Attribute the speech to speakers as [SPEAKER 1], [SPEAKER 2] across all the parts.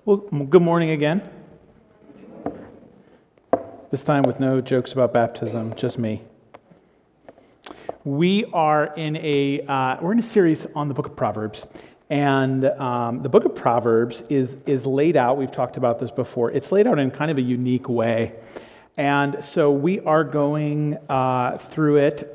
[SPEAKER 1] Well, good morning again. This time with no jokes about baptism, just me. We're in a series on the book of Proverbs, and the book of Proverbs is laid out. We've talked about this before. It's laid out in kind of a unique way, and so we are going through it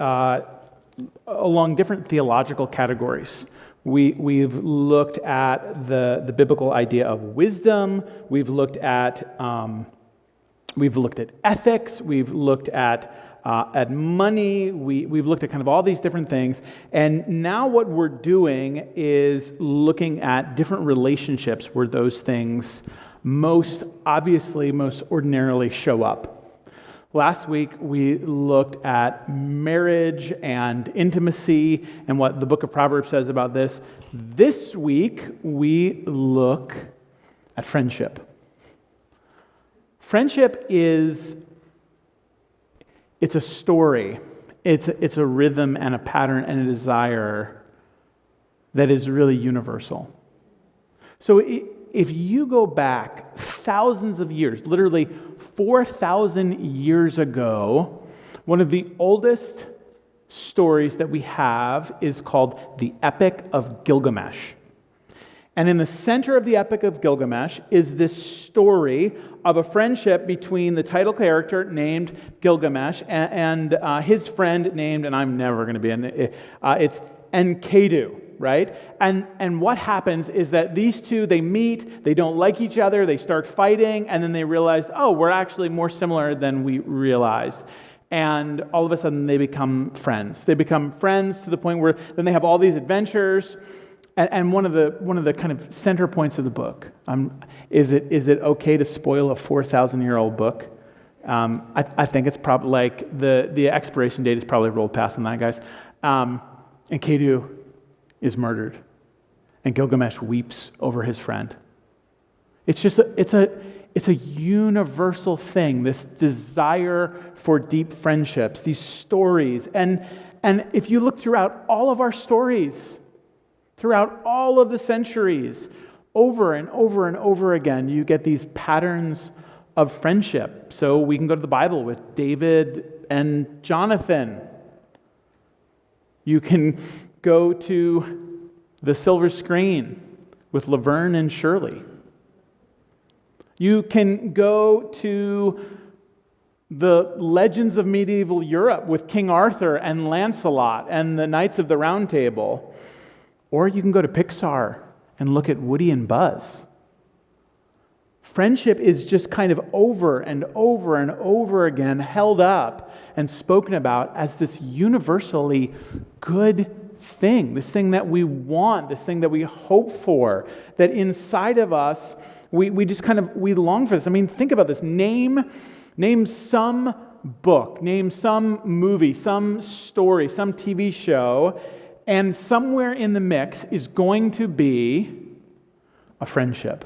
[SPEAKER 1] along different theological categories. We've looked at the biblical idea of wisdom. We've looked at ethics. We've looked at money. We've looked at kind of all these different things. And now what we're doing is looking at different relationships where those things most ordinarily show up. Last week, we looked at marriage and intimacy and what the book of Proverbs says about this. This week, we look at friendship. Friendship it's a story. It's a rhythm and a pattern and a desire that is really universal. So if you go back thousands of years, literally 4,000 years ago, one of the oldest stories that we have is called the Epic of Gilgamesh. And in the center of the Epic of Gilgamesh is this story of a friendship between the title character named Gilgamesh and his friend named, and I'm never going to be it's Enkidu. Right? And what happens is that these two, they meet, they don't like each other, they start fighting, and then they realize, oh, we're actually more similar than we realized. And all of a sudden, they become friends. They become friends to the point where then they have all these adventures. And one of the kind of center points of the book, is it okay to spoil a 4,000-year-old book? I think it's probably like the expiration date is probably rolled past on that, guys. Enkidu is murdered, and Gilgamesh weeps over his friend. It's a universal thing, this desire for deep friendships, these stories. And if you look throughout all of our stories, throughout all of the centuries, over and over and over again, you get these patterns of friendship. So we can go to the Bible with David and Jonathan. You can go to the silver screen with Laverne and Shirley. You can go to the legends of medieval Europe with King Arthur and Lancelot and the Knights of the Round Table. Or you can go to Pixar and look at Woody and Buzz. Friendship is just kind of over and over and over again held up and spoken about as this universally good thing, this thing that we want, this thing that we hope for, that inside of us, we long for this. I mean, think about this. Name some book, name some movie, some story, some TV show, and somewhere in the mix is going to be a friendship.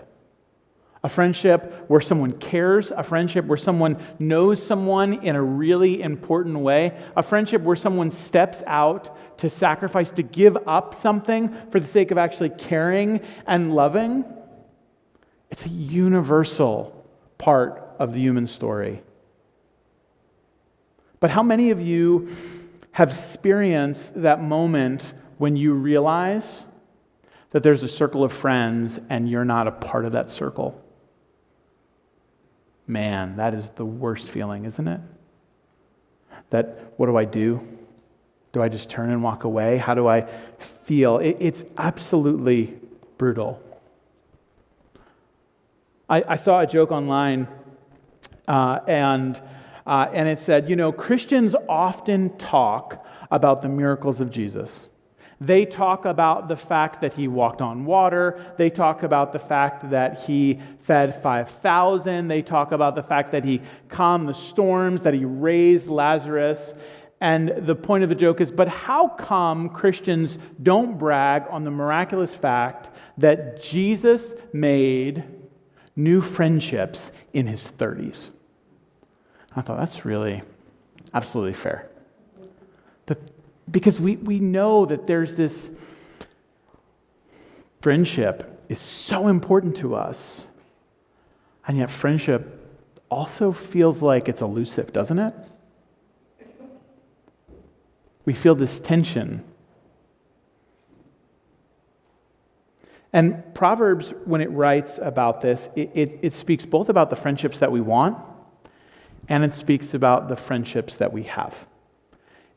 [SPEAKER 1] A friendship where someone cares, a friendship where someone knows someone in a really important way, a friendship where someone steps out to sacrifice, to give up something for the sake of actually caring and loving. It's a universal part of the human story. But how many of you have experienced that moment when you realize that there's a circle of friends and you're not a part of that circle? Man, that is the worst feeling, isn't it? That, what do I do? Do I just turn and walk away? How do I feel? It's absolutely brutal. I saw a joke online, and it said, Christians often talk about the miracles of Jesus. They talk about the fact that he walked on water. They talk about the fact that he fed 5,000. They talk about the fact that he calmed the storms, that he raised Lazarus. And the point of the joke is, but how come Christians don't brag on the miraculous fact that Jesus made new friendships in his 30s? I thought that's really absolutely fair. Because we know that there's this friendship is so important to us And yet friendship also feels like it's elusive, doesn't it? We feel this tension. And Proverbs, when it writes about this, it speaks both about the friendships that we want, and it speaks about the friendships that we have.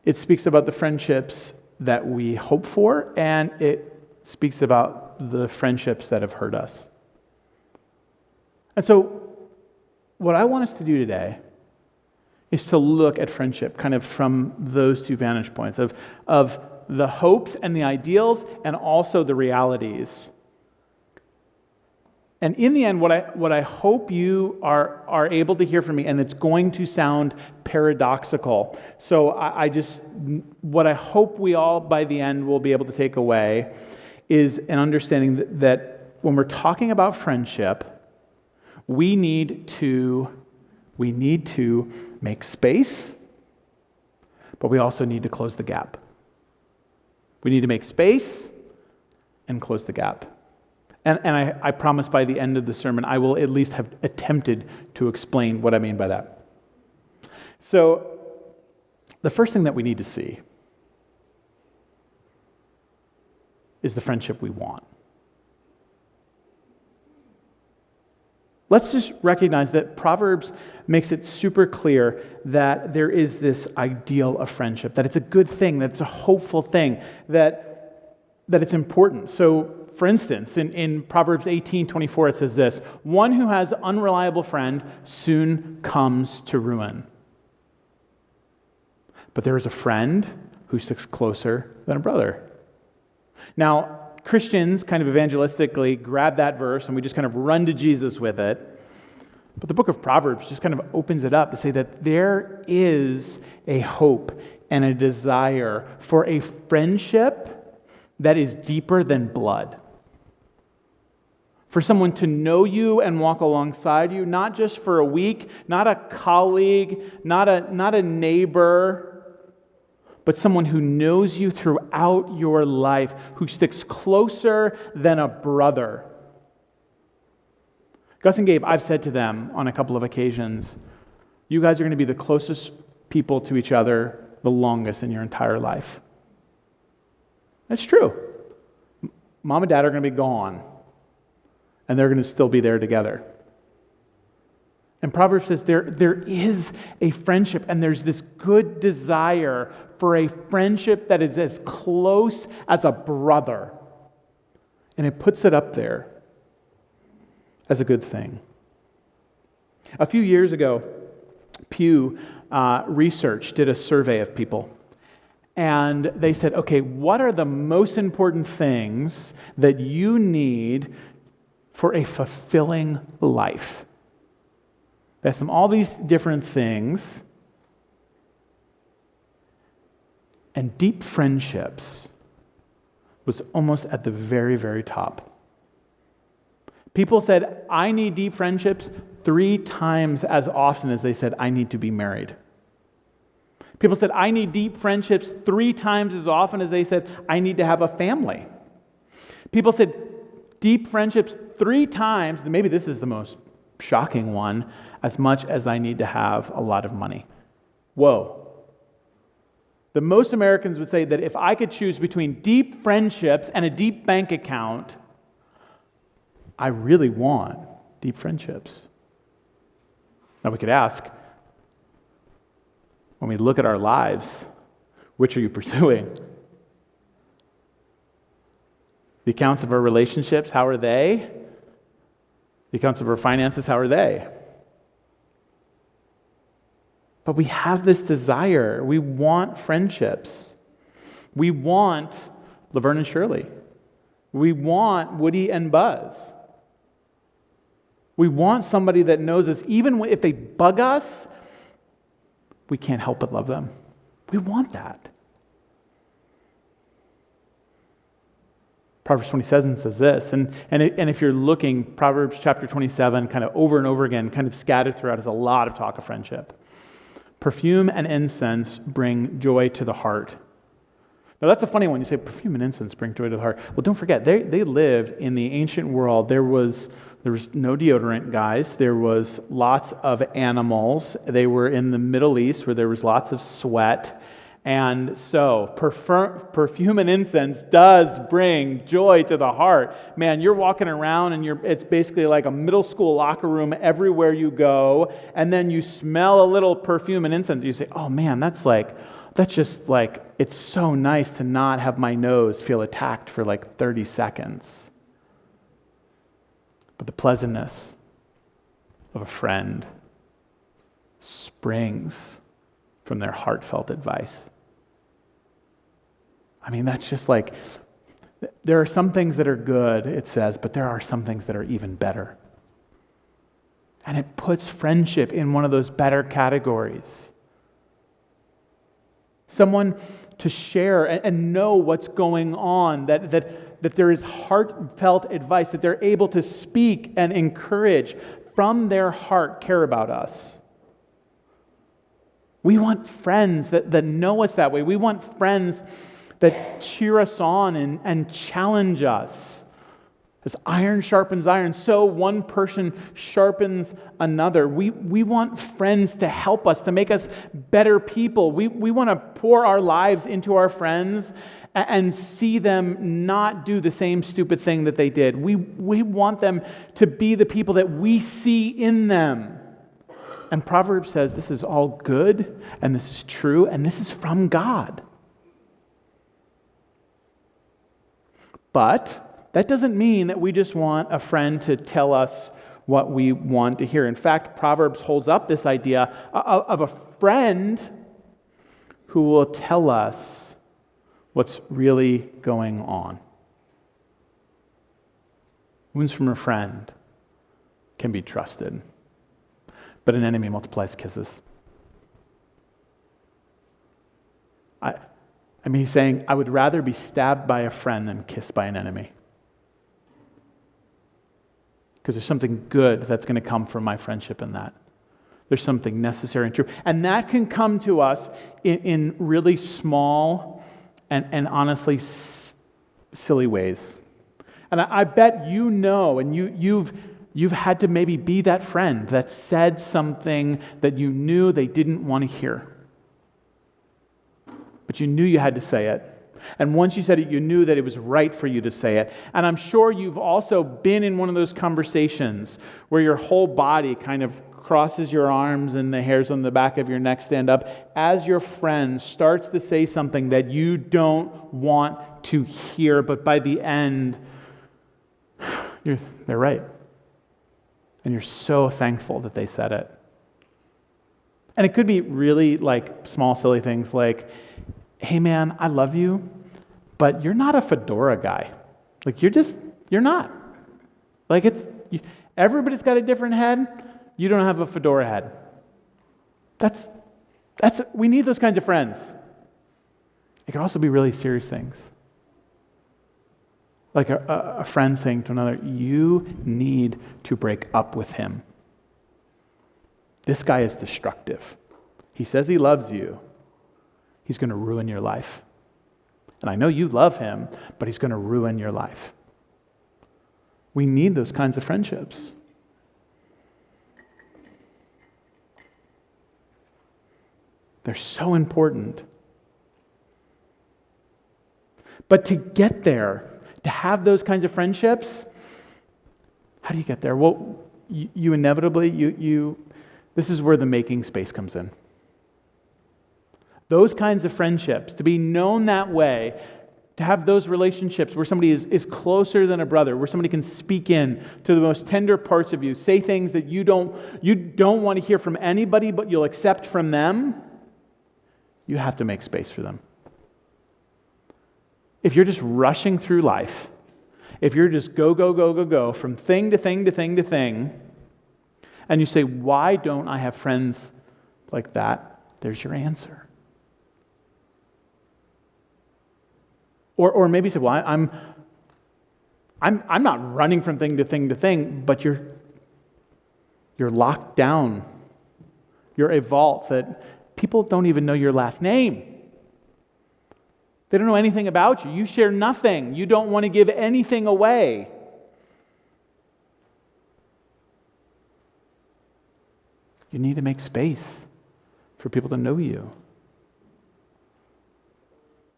[SPEAKER 1] It speaks about the friendships that we hope for, and it speaks about the friendships that have hurt us. And so, what I want us to do today is to look at friendship kind of from those two vantage points of the hopes and the ideals and also the realities. And in the end, what I hope you are able to hear from me, and it's going to sound paradoxical. So what I hope we all by the end will be able to take away is an understanding that when we're talking about friendship, we need to make space, but we also need to close the gap. We need to make space and close the gap. And I promise by the end of the sermon, I will at least have attempted to explain what I mean by that. So, the first thing that we need to see is the friendship we want. Let's just recognize that Proverbs makes it super clear that there is this ideal of friendship, that it's a good thing, that it's a hopeful thing, that it's important. So, for instance, in Proverbs 18:24, it says this: "One who has an unreliable friend soon comes to ruin. But there is a friend who sticks closer than a brother." Now, Christians kind of evangelistically grab that verse and we just kind of run to Jesus with it. But the book of Proverbs just kind of opens it up to say that there is a hope and a desire for a friendship that is deeper than blood. For someone to know you and walk alongside you, not just for a week, not a colleague, not a neighbor, but someone who knows you throughout your life, who sticks closer than a brother. Gus and Gabe, I've said to them on a couple of occasions, you guys are going to be the closest people to each other the longest in your entire life. That's true. Mom and dad are going to be gone, and they're going to still be there together. And Proverbs says there is a friendship, and there's this good desire for a friendship that is as close as a brother. And it puts it up there as a good thing. A few years ago, Pew Research did a survey of people. And they said, okay, what are the most important things that you need for a fulfilling life? They asked them all these different things. And deep friendships was almost at the very, very top. People said, I need deep friendships 3 times as often as they said, I need to be married. People said, I need deep friendships 3 times as often as they said, I need to have a family. People said, deep friendships 3 times, maybe this is the most shocking one, as much as I need to have a lot of money. Whoa. The most Americans would say that if I could choose between deep friendships and a deep bank account, I really want deep friendships. Now we could ask, when we look at our lives, which are you pursuing? The accounts of our relationships, how are they? The accounts of our finances, how are they? But we have this desire. We want friendships. We want Laverne and Shirley. We want Woody and Buzz. We want somebody that knows us. Even if they bug us, we can't help but love them. We want that. Proverbs 27 says this, and if you're looking, Proverbs chapter 27 kind of over and over again, kind of scattered throughout, is a lot of talk of friendship. Perfume and incense bring joy to the heart. Now that's a funny one. You say perfume and incense bring joy to the heart. Well, don't forget, they lived in the ancient world. There was There was no deodorant, guys. There was lots of animals. They were in the Middle East where there was lots of sweat. And so perfume and incense does bring joy to the heart. Man, you're walking around and it's basically like a middle school locker room everywhere you go. And then you smell a little perfume and incense. You say, oh man, that's just like, it's so nice to not have my nose feel attacked for like 30 seconds. But the pleasantness of a friend springs from their heartfelt advice. I mean, that's just like, there are some things that are good, it says, but there are some things that are even better. And it puts friendship in one of those better categories. Someone to share and know what's going on, that there is heartfelt advice, that they're able to speak and encourage from their heart, care about us. We want friends that know us that way. We want friends that cheer us on and challenge us. As iron sharpens iron, so one person sharpens another. We want friends to help us, to make us better people. We want to pour our lives into our friends and see them not do the same stupid thing that they did. We want them to be the people that we see in them. And Proverbs says this is all good, and this is true, and this is from God. But that doesn't mean that we just want a friend to tell us what we want to hear. In fact, Proverbs holds up this idea of a friend who will tell us what's really going on. Wounds from a friend can be trusted, but an enemy multiplies kisses. I mean, he's saying, I would rather be stabbed by a friend than kissed by an enemy. Because there's something good that's going to come from my friendship in that. There's something necessary and true. And that can come to us in really small and honestly silly ways. And I bet you know, and you've had to maybe be that friend that said something that you knew they didn't want to hear. But you knew you had to say it. And once you said it, you knew that it was right for you to say it. And I'm sure you've also been in one of those conversations where your whole body kind of crosses your arms and the hairs on the back of your neck stand up as your friend starts to say something that you don't want to hear, but by the end, they're right. And you're so thankful that they said it. And it could be really like small, silly things like, hey man, I love you, but you're not a fedora guy. Like you're not. Like everybody's got a different head. You don't have a fedora head. We need those kinds of friends. It can also be really serious things. Like a friend saying to another, you need to break up with him. This guy is destructive. He says he loves you. He's going to ruin your life. And I know you love him, but he's going to ruin your life. We need those kinds of friendships. They're so important. But to get there, to have those kinds of friendships, how do you get there? Well, you inevitably, this is where the making space comes in. Those kinds of friendships, to be known that way, to have those relationships where somebody is closer than a brother, where somebody can speak in to the most tender parts of you, say things that you don't want to hear from anybody, but you'll accept from them, you have to make space for them. If you're just rushing through life, if you're just go from thing to thing to thing to thing, and you say, why don't I have friends like that? There's your answer. Or maybe you say, well, I'm not running from thing to thing to thing, but you're locked down. You're a vault that people don't even know your last name. They don't know anything about you. You share nothing. You don't want to give anything away. You need to make space for people to know you.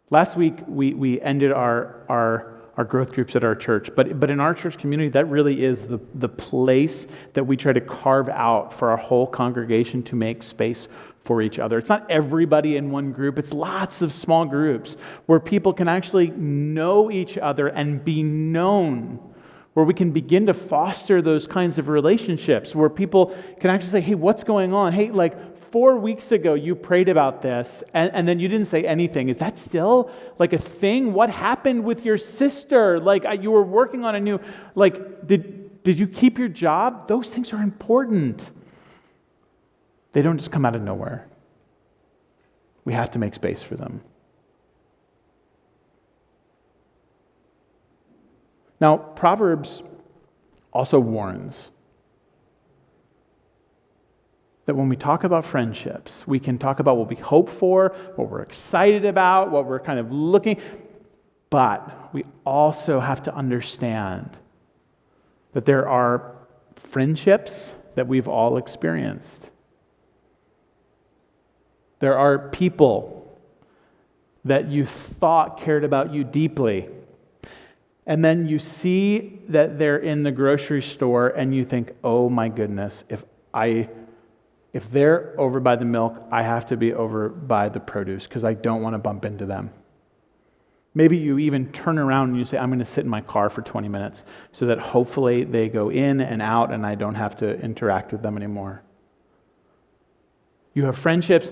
[SPEAKER 1] Last week, we ended our growth groups at our church, but in our church community, that really is the place that we try to carve out for our whole congregation to make space for each other. It's not everybody in one group, it's lots of small groups where people can actually know each other and be known, where we can begin to foster those kinds of relationships, where people can actually say, hey, what's going on? Hey, 4 weeks ago you prayed about this and then you didn't say anything. Is that still a thing? What happened with your sister? You were working on a new, did you keep your job? Those things are important. They don't just come out of nowhere. We have to make space for them. Now, Proverbs also warns that when we talk about friendships, we can talk about what we hope for, what we're excited about, what we're kind of looking, but we also have to understand that there are friendships that we've all experienced. There are people that you thought cared about you deeply, and then you see that they're in the grocery store and you think, oh my goodness, if they're over by the milk, I have to be over by the produce because I don't want to bump into them. Maybe you even turn around and you say, I'm going to sit in my car for 20 minutes so that hopefully they go in and out and I don't have to interact with them anymore. You have friendships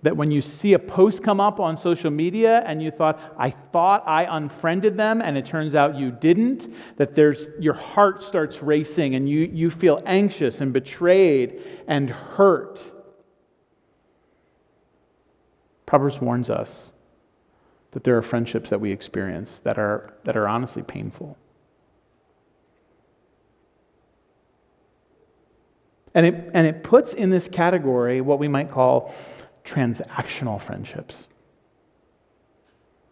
[SPEAKER 1] that when you see a post come up on social media and you thought I unfriended them and it turns out you didn't, that your heart starts racing and you feel anxious and betrayed and hurt. Proverbs warns us that there are friendships that we experience that are honestly painful. And it puts in this category what we might call transactional friendships.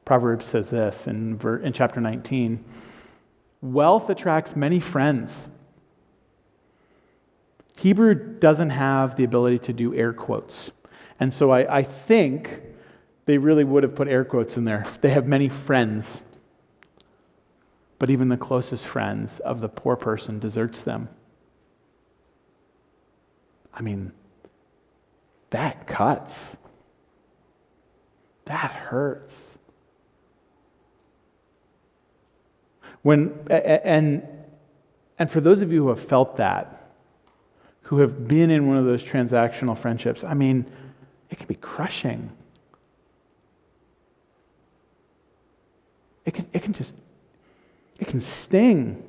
[SPEAKER 1] Proverbs says this in chapter 19, wealth attracts many friends. Hebrew doesn't have the ability to do air quotes. And so I think they really would have put air quotes in there. They have many friends. But even the closest friends of the poor person deserts them. I mean, that cuts. That hurts. And for those of you who have felt that, who have been in one of those transactional friendships, I mean, it can be crushing. It can sting.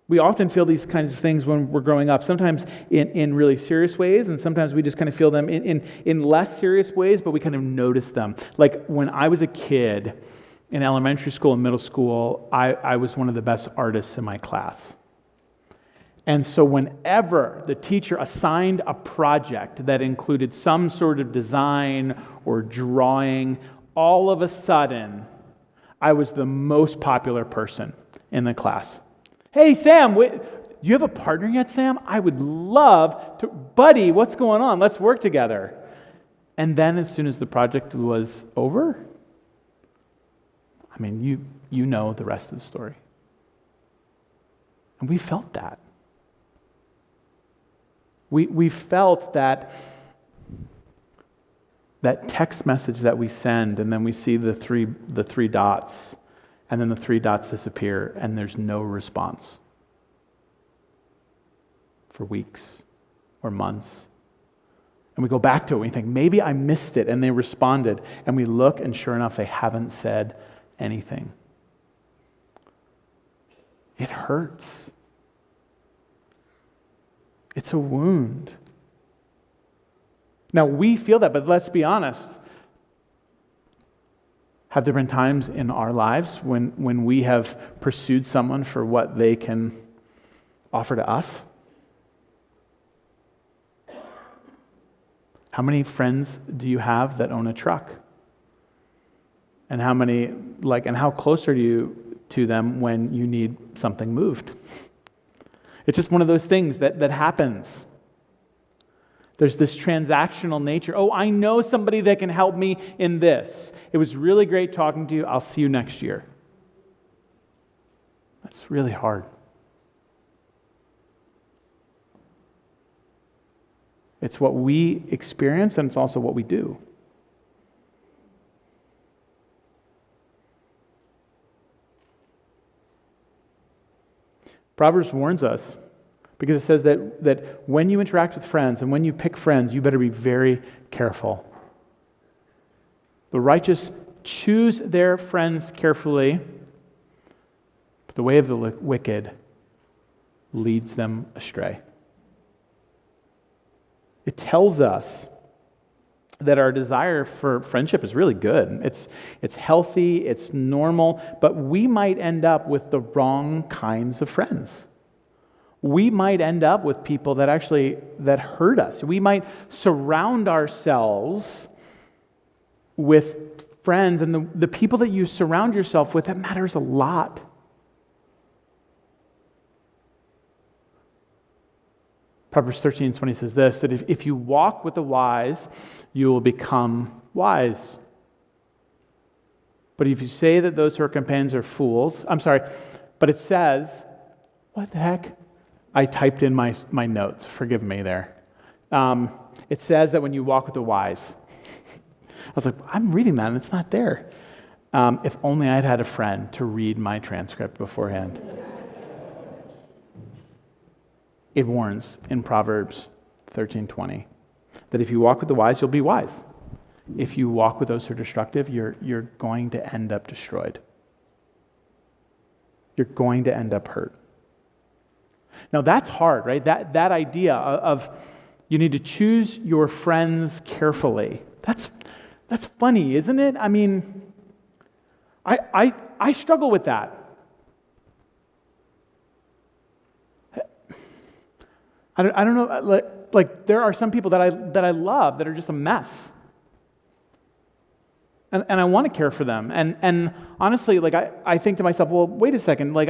[SPEAKER 1] We often feel these kinds of things when we're growing up, sometimes in really serious ways, and sometimes we just kind of feel them in less serious ways, but we kind of notice them. Like when I was a kid in elementary school and middle school, I was one of the best artists in my class. And so whenever the teacher assigned a project that included some sort of design or drawing, all of a sudden, I was the most popular person in the class. Hey, Sam, do you have a partner yet, Sam? I would love to. Buddy, what's going on? Let's work together. And then as soon as the project was over, I mean, you know the rest of the story. And we felt that. We felt that text message that we send, and then we see the three dots, and then the three dots disappear, and there's no response for weeks or months. And we go back to it, and we think, maybe I missed it, and they responded. And we look, and sure enough, they haven't said anything. It hurts. It's a wound. Now, we feel that, but let's be honest. Have there been times in our lives when we have pursued someone for what they can offer to us? How many friends do you have that own a truck? And how close are you to them when you need something moved? It's just one of those things that happens. There's this transactional nature. Oh, I know somebody that can help me in this. It was really great talking to you. I'll see you next year. That's really hard. It's what we experience, and it's also what we do. Proverbs warns us because it says that when you interact with friends and when you pick friends, you better be very careful. The righteous choose their friends carefully, but the way of the wicked leads them astray. It tells us that our desire for friendship is really good. It's healthy, it's normal, but we might end up with the wrong kinds of friends. We might end up with people that hurt us. We might surround ourselves with friends, and the people that you surround yourself with, that matters a lot. Proverbs 13:20 says this, that if you walk with the wise, you will become wise. But if you say that those who are companions are fools, but it says, what the heck? I typed in my notes, forgive me there. It says that when you walk with the wise. I was like, I'm reading that and it's not there. If only I'd had a friend to read my transcript beforehand. It warns in Proverbs 13:20 that if you walk with the wise, you'll be wise. If you walk with those who are destructive, you're going to end up destroyed. You're going to end up hurt. Now that's hard, right? That idea of you need to choose your friends carefully. That's funny, isn't it? I mean, I struggle with that. I don't know, like there are some people that I love that are just a mess. And I want to care for them. And honestly, like I think to myself, well, wait a second, like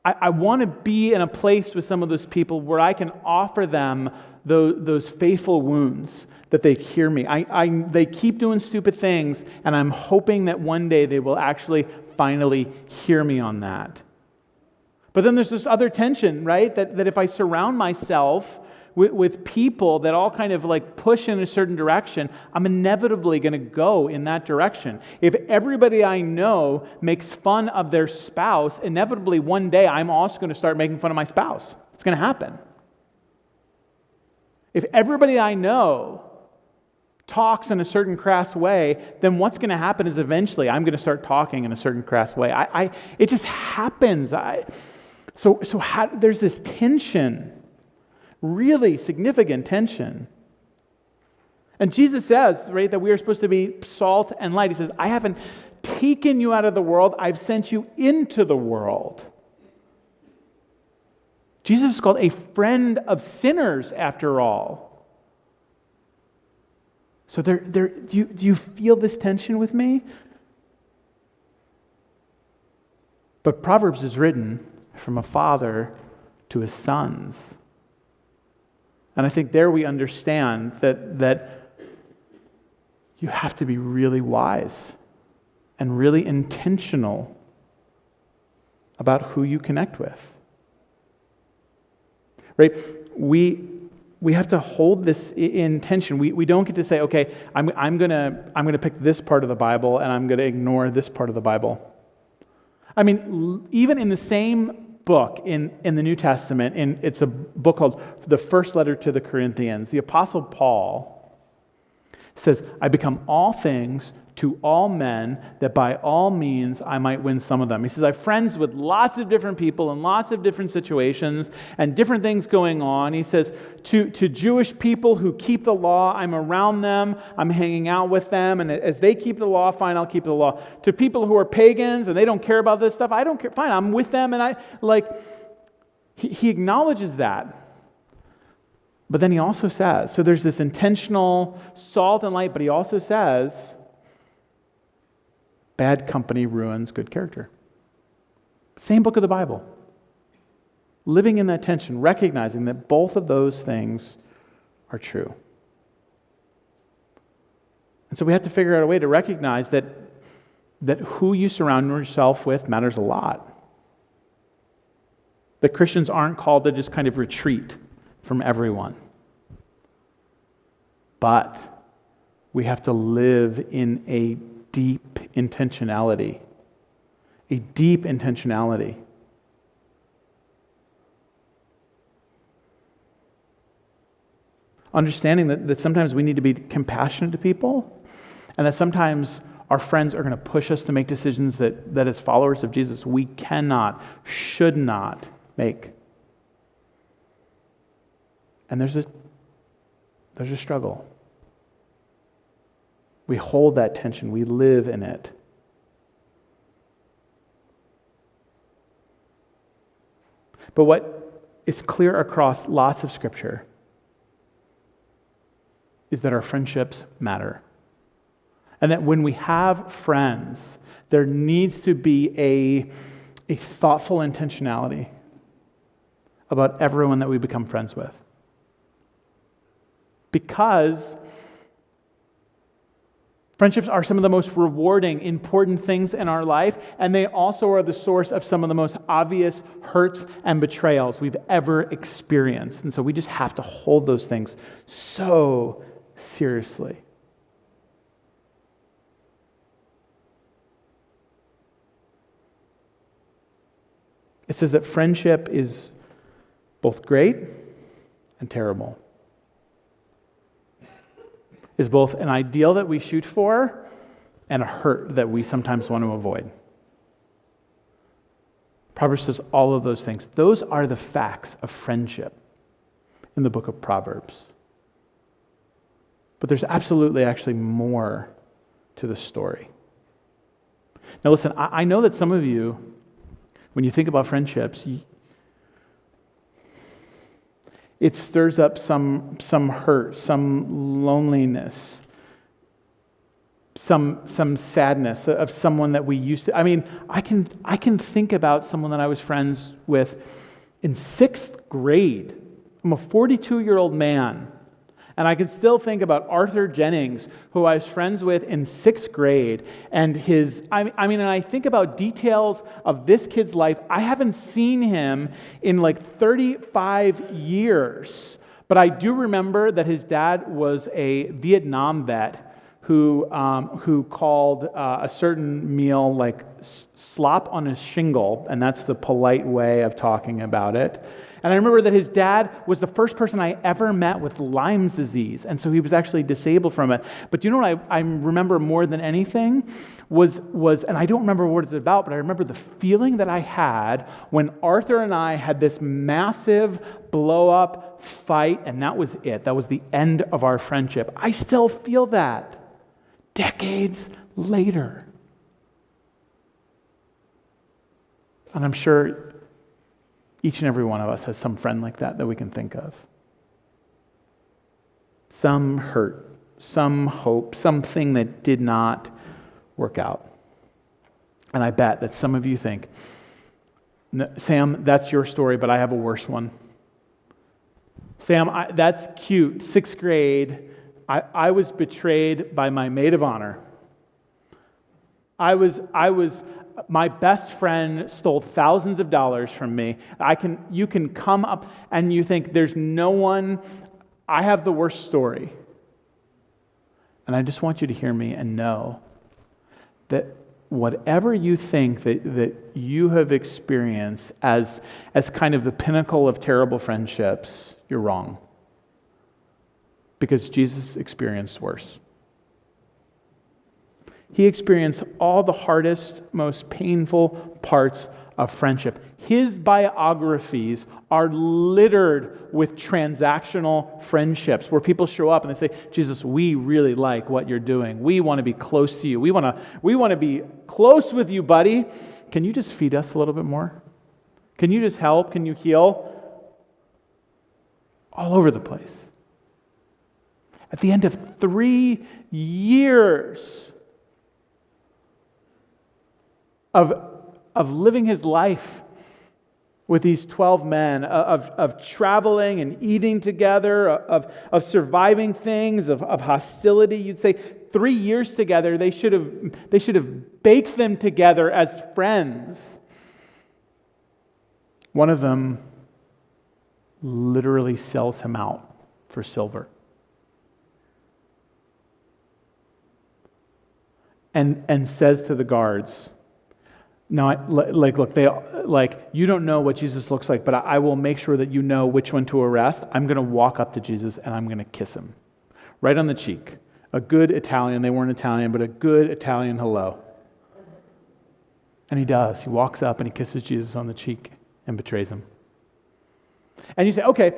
[SPEAKER 1] I want to be in a place with some of those people where I can offer them those faithful wounds, that they hear me. They keep doing stupid things, and I'm hoping that one day they will actually finally hear me on that. But then there's this other tension, right? That if I surround myself with people that all kind of like push in a certain direction, I'm inevitably going to go in that direction. If everybody I know makes fun of their spouse, inevitably one day I'm also going to start making fun of my spouse. It's going to happen. If everybody I know talks in a certain crass way, then what's going to happen is eventually I'm going to start talking in a certain crass way. It just happens. So there's this tension, really significant tension. And Jesus says, right, that we are supposed to be salt and light. He says, I haven't taken you out of the world, I've sent you into the world. Jesus is called a friend of sinners, after all. So do you feel this tension with me? But Proverbs is written from a father to his sons. And I think there we understand that you have to be really wise and really intentional about who you connect with. Right? We have to hold this in tension. We don't get to say, okay, I'm gonna pick this part of the Bible and I'm gonna ignore this part of the Bible. I mean, even in the same book in the New Testament, it's a book called The First Letter to the Corinthians, the Apostle Paul says, I become all things to all men, that by all means I might win some of them. He says, I have friends with lots of different people in lots of different situations and different things going on. He says, to Jewish people who keep the law, I'm around them, I'm hanging out with them, and as they keep the law, fine, I'll keep the law. To people who are pagans and they don't care about this stuff, I don't care, fine, I'm with them, and he acknowledges that. But then he also says, so there's this intentional salt and light, but he also says, bad company ruins good character. Same book of the Bible. Living in that tension, recognizing that both of those things are true. And so we have to figure out a way to recognize that who you surround yourself with matters a lot. That Christians aren't called to just kind of retreat from everyone. But we have to live in a deep intentionality. A deep intentionality. Understanding that sometimes we need to be compassionate to people, and that sometimes our friends are going to push us to make decisions that as followers of Jesus we cannot, should not make. And there's a struggle. We hold that tension. We live in it. But what is clear across lots of Scripture is that our friendships matter. And that when we have friends, there needs to be a thoughtful intentionality about everyone that we become friends with. Because friendships are some of the most rewarding, important things in our life, and they also are the source of some of the most obvious hurts and betrayals we've ever experienced. And so we just have to hold those things so seriously. It says that friendship is both great and terrible. Is both an ideal that we shoot for and a hurt that we sometimes want to avoid. Proverbs says all of those things. Those are the facts of friendship in the book of Proverbs. But there's absolutely actually more to the story. Now listen, I know that some of you, when you think about friendships, it stirs up some hurt, some loneliness, some sadness of someone that we used to. I mean, I can think about someone that I was friends with in 6th grade. I'm a 42-year-old man, and I can still think about Arthur Jennings, who I was friends with in 6th grade, and and I think about details of this kid's life. I haven't seen him in like 35 years, but I do remember that his dad was a Vietnam vet who called a certain meal like slop on a shingle, and that's the polite way of talking about it. And I remember that his dad was the first person I ever met with Lyme's disease, and so he was actually disabled from it. But do you know what I remember more than anything was, and I don't remember what it's about, but I remember the feeling that I had when Arthur and I had this massive blow-up fight, and that was it. That was the end of our friendship. I still feel that decades later. And I'm sure each and every one of us has some friend like that we can think of. Some hurt, some hope, something that did not work out. And I bet that some of you think, Sam, that's your story, but I have a worse one. Sam, that's cute. 6th grade, I was betrayed by my maid of honor. My best friend stole thousands of dollars from me. You can come up and you think there's no one, I have the worst story. And I just want you to hear me and know that whatever you think that you have experienced as kind of the pinnacle of terrible friendships, you're wrong. Because Jesus experienced worse. He experienced all the hardest, most painful parts of friendship. His biographies are littered with transactional friendships where people show up and they say, Jesus, we really like what you're doing. We want to be close to you. We want to be close with you, buddy. Can you just feed us a little bit more? Can you just help? Can you heal? All over the place. At the end of 3 years of living his life with these 12 men of traveling and eating together, of surviving things, of hostility. You'd say 3 years together, they should have baked them together as friends. One of them literally sells him out for silver. And says to the guards, "No, you don't know what Jesus looks like, but I will make sure that you know which one to arrest. I'm going to walk up to Jesus and I'm going to kiss him right on the cheek. A good Italian, they weren't Italian, but a good Italian hello." And he does. He walks up and he kisses Jesus on the cheek and betrays him. And you say, okay,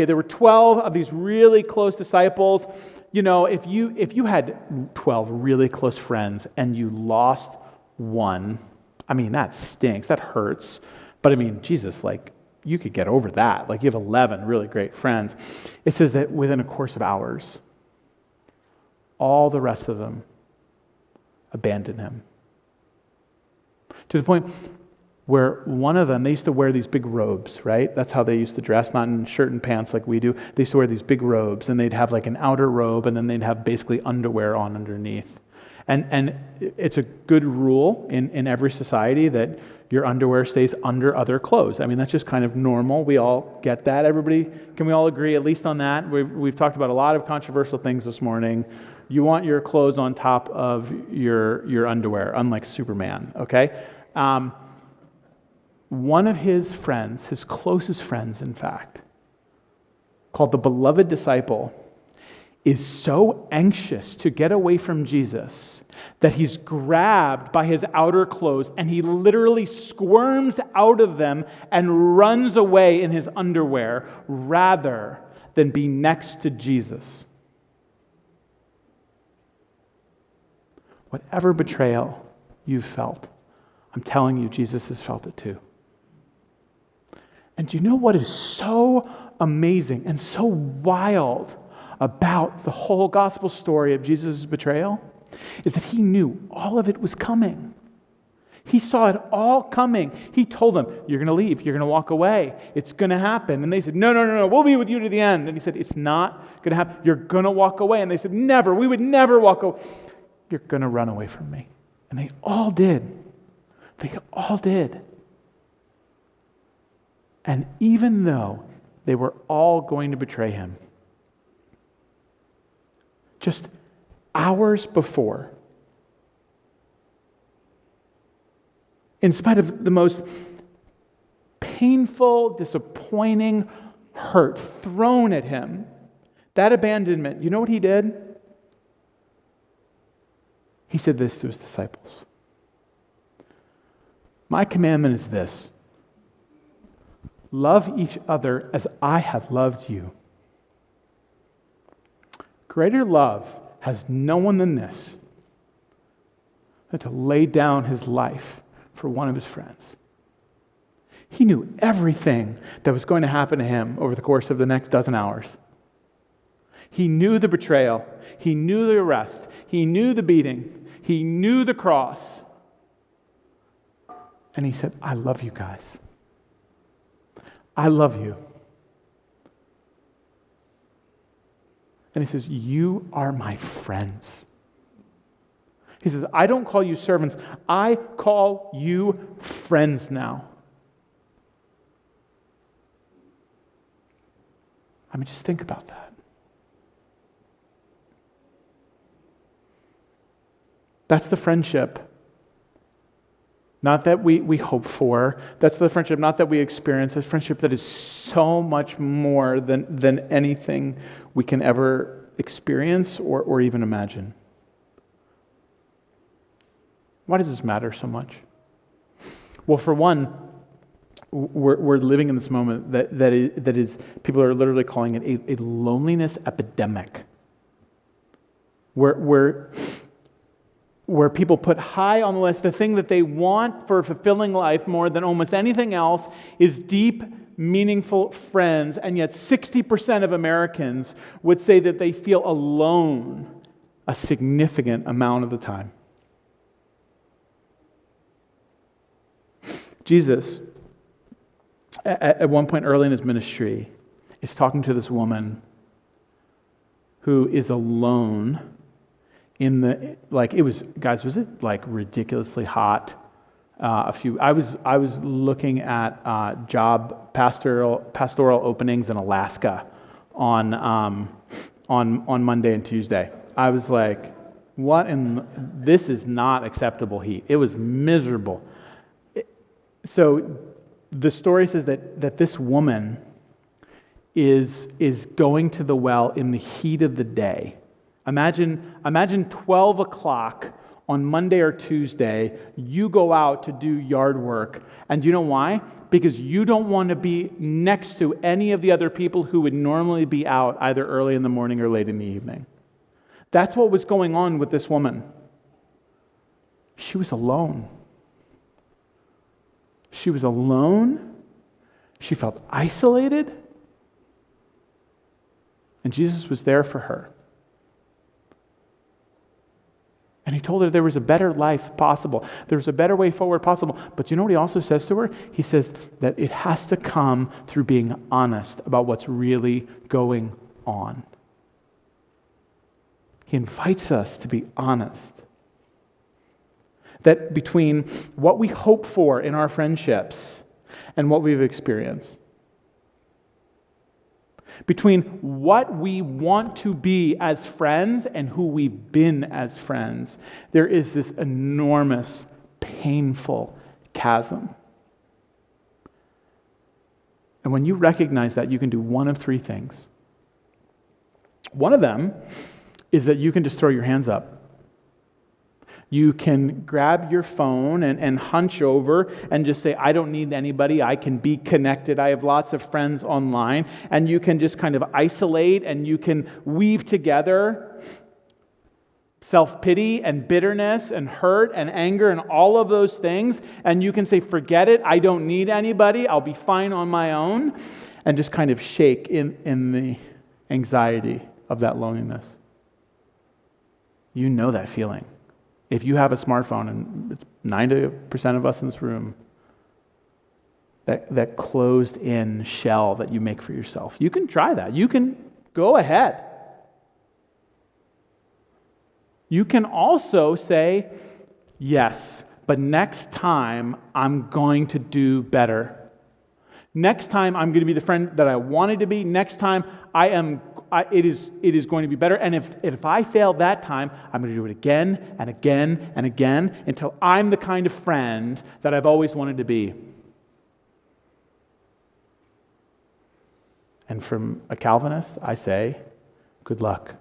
[SPEAKER 1] there were 12 of these really close disciples. You know, if you had 12 really close friends and you lost one, I mean, that stinks. That hurts. But I mean, Jesus, you could get over that. You have 11 really great friends. It says that within a course of hours, all the rest of them abandoned him. To the point where one of them, they used to wear these big robes, right? That's how they used to dress, not in shirt and pants like we do. They used to wear these big robes, and they'd have an outer robe, and then they'd have basically underwear on underneath. And it's a good rule in every society that your underwear stays under other clothes. I mean, that's just kind of normal. We all get that. Everybody, can we all agree at least on that? We've talked about a lot of controversial things this morning. You want your clothes on top of your underwear, unlike Superman, okay? One of his friends, his closest friends, in fact, called the beloved disciple, is so anxious to get away from Jesus that he's grabbed by his outer clothes and he literally squirms out of them and runs away in his underwear rather than be next to Jesus. Whatever betrayal you've felt, I'm telling you, Jesus has felt it too. And do you know what is so amazing and so wild about the whole gospel story of Jesus' betrayal? Is that he knew all of it was coming. He saw it all coming. He told them, "You're going to leave. You're going to walk away. It's going to happen." And they said, No. We'll be with you to the end. And he said, "It's not going to happen. You're going to walk away." And they said, "Never. We would never walk away. You're going to run away from me." And they all did. They all did. And even though they were all going to betray him, just hours before, in spite of the most painful, disappointing hurt thrown at him, that abandonment, you know what he did? He said this to his disciples: "My commandment is this: love each other as I have loved you. Greater love has no one than this, than to lay down his life for one of his friends." He knew everything that was going to happen to him over the course of the next dozen hours. He knew the betrayal. He knew the arrest. He knew the beating. He knew the cross. And he said, "I love you guys. I love you." And he says, "You are my friends." He says, "I don't call you servants. I call you friends now." I mean, just think about that. That's the friendship. Not that we hope for. That's the friendship, not that we experience. It's a friendship that is so much more than anything we can ever experience or even imagine. Why does this matter so much? Well, for one, we're living in this moment that is people are literally calling it a loneliness epidemic. Where people put high on the list, the thing that they want for a fulfilling life more than almost anything else is deep, meaningful friends. And yet 60% of Americans would say that they feel alone a significant amount of the time. Jesus at one point early in his ministry, is talking to this woman who is alone in the, like, it was, guys, was it like ridiculously hot? I was looking at pastoral openings in Alaska on Monday and Tuesday. I was like, this is not acceptable heat. It was miserable. So the story says that this woman is going to the well in the heat of the day. Imagine 12 o'clock on Monday or Tuesday, you go out to do yard work. And do you know why? Because you don't want to be next to any of the other people who would normally be out either early in the morning or late in the evening. That's what was going on with this woman. She was alone. She was alone. She felt isolated. And Jesus was there for her. And he told her there was a better life possible. There was a better way forward possible. But you know what he also says to her? He says that it has to come through being honest about what's really going on. He invites us to be honest. That between what we hope for in our friendships and what we've experienced, between what we want to be as friends and who we've been as friends, there is this enormous, painful chasm. And when you recognize that, you can do one of three things. One of them is that you can just throw your hands up. You can grab your phone and hunch over and just say, I don't need anybody. I can be connected. I have lots of friends online. And you can just kind of isolate and you can weave together self-pity and bitterness and hurt and anger and all of those things. And you can say, forget it. I don't need anybody. I'll be fine on my own. And just kind of shake in the anxiety of that loneliness. You know that feeling. If you have a smartphone, and it's 90% of us in this room, that closed-in shell that you make for yourself, you can try that. You can go ahead. You can also say, yes, but next time I'm going to do better. Next time I'm going to be the friend that I wanted to be. Next time it is going to be better. And if I fail that time, I'm going to do it again and again and again until I'm the kind of friend that I've always wanted to be. And from a Calvinist, I say, good luck.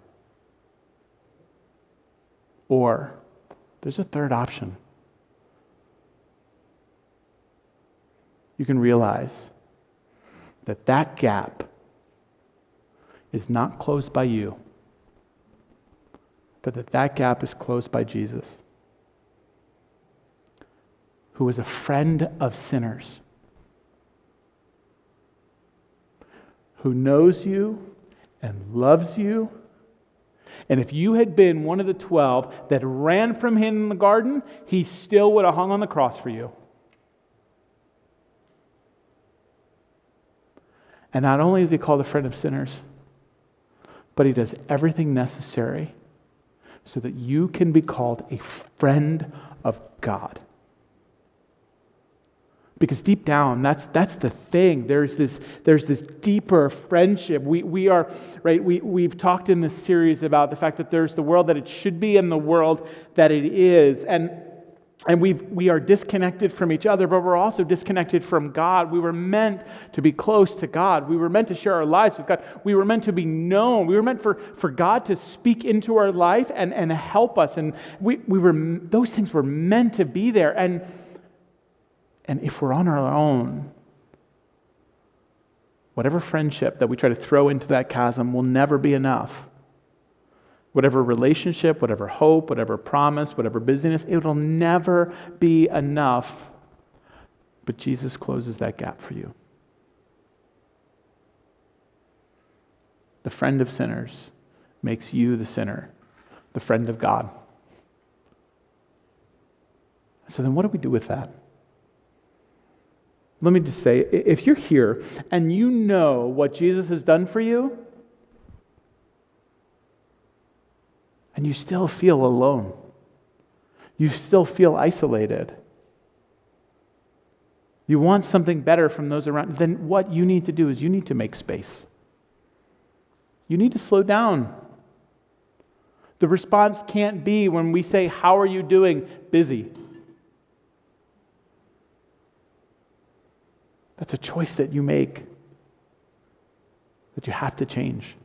[SPEAKER 1] Or there's a third option. You can realize that gap is not closed by you, but that gap is closed by Jesus, who is a friend of sinners, who knows you and loves you. And if you had been one of the 12 that ran from him in the garden, he still would have hung on the cross for you. And not only is he called a friend of sinners, but he does everything necessary so that you can be called a friend of God. Because deep down, that's the thing. There's this deeper friendship. We've talked in this series about the fact that there's the world that it should be and the world that it is. And we are disconnected from each other, but we're also disconnected from God. We were meant to be close to God. We were meant to share our lives with God. We were meant to be known. We were meant for God to speak into our life and help us. And those things were meant to be there. And if we're on our own, whatever friendship that we try to throw into that chasm will never be enough. Whatever relationship, whatever hope, whatever promise, whatever busyness, it will never be enough. But Jesus closes that gap for you. The friend of sinners makes you the sinner, the friend of God. So then what do we do with that? Let me just say, if you're here and you know what Jesus has done for you, and you still feel alone, you still feel isolated, you want something better from those around, then what you need to do is you need to make space. You need to slow down. The response can't be when we say, "How are you doing?" Busy. That's a choice that you make, that you have to change.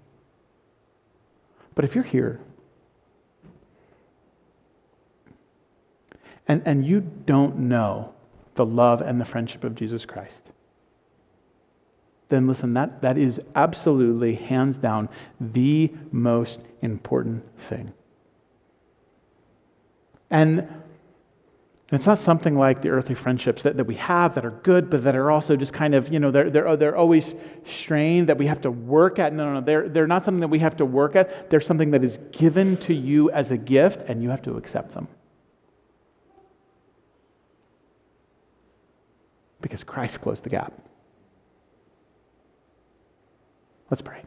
[SPEAKER 1] But if you're here, and you don't know the love and the friendship of Jesus Christ, then listen, that is absolutely, hands down, the most important thing. And it's not something like the earthly friendships that we have that are good, but that are also just kind of, they're always strained, that we have to work at. No, they're not something that we have to work at. They're something that is given to you as a gift, and you have to accept them. Because Christ closed the gap. Let's pray.